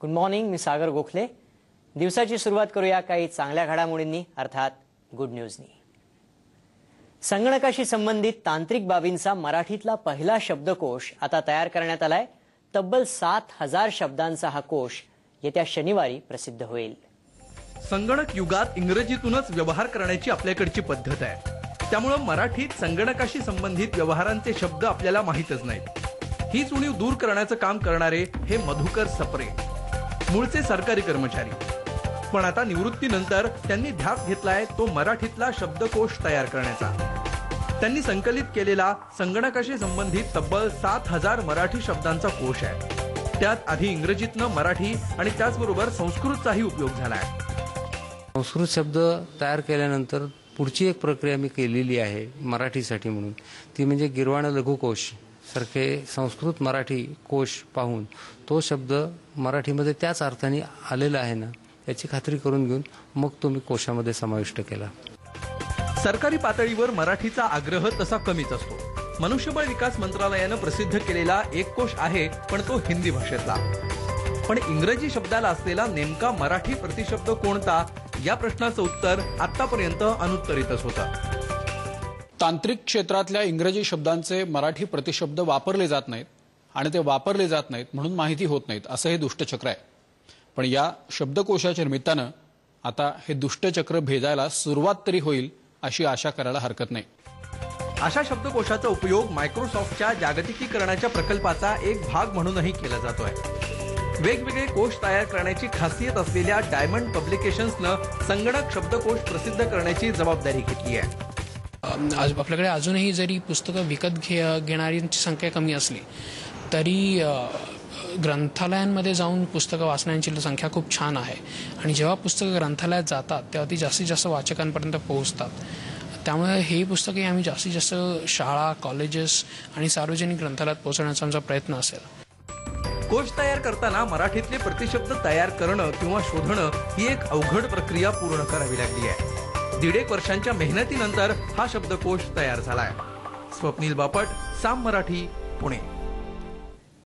Good morning, मी सागर गोखले। दिवसाची सुरुवात करूया काही चांगल्या घडामोडींनी, अर्थात गुड न्यूजनी। संगणकाशी संबंधित तांत्रिक बाबींचा मराठीतला पहिला शब्दकोश आता तयार करण्यात आलाय। तब्बल 7000 शब्दांचा हा कोश येत्या शनिवारी प्रसिद्ध होईल। संगणक युगात इंग्रजीतूनच व्यवहार करण्याची आपल्याकडची पद्धत आहे, त्यामुळे मराठीत संगणकाशी संबंधित व्यवहारांचे शब्द आपल्याला माहीतच नाहीत। ही उणीव दूर करण्याचं काम करणारे हे मधुकर सप्रे मूळचे सरकारी कर्मचारी, पण आता निवृत्तीनंतर त्यांनी ध्यास घेतलाय तो मराठीतला शब्दकोश तयार करण्याचा। त्यांनी संकलित केलेला संगणकाशी संबंधित तब्बल 7000 मराठी शब्दांचा कोश आहे। त्यात आधी इंग्रजीतनं मराठी आणि त्याचबरोबर संस्कृतचाही उपयोग झालाय। संस्कृत शब्द तयार केल्यानंतर पुढची एक प्रक्रिया मी केलेली आहे मराठीसाठी म्हणून, ती म्हणजे गिरवाण लघुकोश सारखे संस्कृत मराठी कोश पाहून तो शब्द मराठीमध्ये त्याच अर्थाने आलेला आहे ना याची खात्री करून घेऊन मग तो मी कोशामध्ये समाविष्ट केला। सरकारी पातळीवर मराठीचा आग्रह तसा कमीच असतो। मनुष्यबळ विकास मंत्रालयानं प्रसिद्ध केलेला एक कोश आहे, पण तो हिंदी भाषेतला। पण इंग्रजी शब्दाला असलेला नेमका मराठी प्रतिशब्द कोणता या प्रश्नाचं उत्तर आतापर्यंत अनुत्तरितच होतं। तांत्रिक क्षेत्रातल्या इंग्रजी शब्दांचे मराठी प्रतिशब्द वापरले जात नाहीत आणि ते वापरले जात नाहीत म्हणून माहिती होत नाहीत, असं हे दुष्टचक्र आहे। पण या शब्दकोशाच्या निमित्तानं आता हे दुष्टचक्र भेदायला सुरुवात तरी होईल अशी आशा करायला हरकत नाही। अशा शब्दकोशाचा उपयोग मायक्रोसॉफ्टच्या जागतिकीकरणाच्या प्रकल्पाचा एक भाग म्हणूनही केला जातोय। वेगवेगळे कोश तयार करण्याची खासियत असलेल्या डायमंड पब्लिकेशन्सनं संगणक शब्दकोश प्रसिद्ध करण्याची जबाबदारी घेतली आहे। आपल्याकडे अजूनही जरी पुस्तकं विकत घेणाऱ्यांची संख्या कमी असली तरी ग्रंथालयांमध्ये जाऊन पुस्तकं वाचण्याची संख्या खूप छान आहे आणि जेव्हा पुस्तकं ग्रंथालयात जातात तेव्हा ती जास्तीत जास्त वाचकांपर्यंत पोहोचतात। त्यामुळे हे पुस्तके आम्ही जास्तीत जास्त शाळा, कॉलेजेस आणि सार्वजनिक ग्रंथालयात पोहोचवण्याचा आमचा प्रयत्न असेल। कोश तयार करताना मराठीतले प्रतिशब्द तयार करणं किंवा शोधणं ही एक अवघड प्रक्रिया पूर्ण करावी लागली आहे। 1.5 वर्षांच्या मेहनतीनंतर हा शब्दकोश तयार झालाय। स्वप्नील बापट, साम मराठी, पुणे।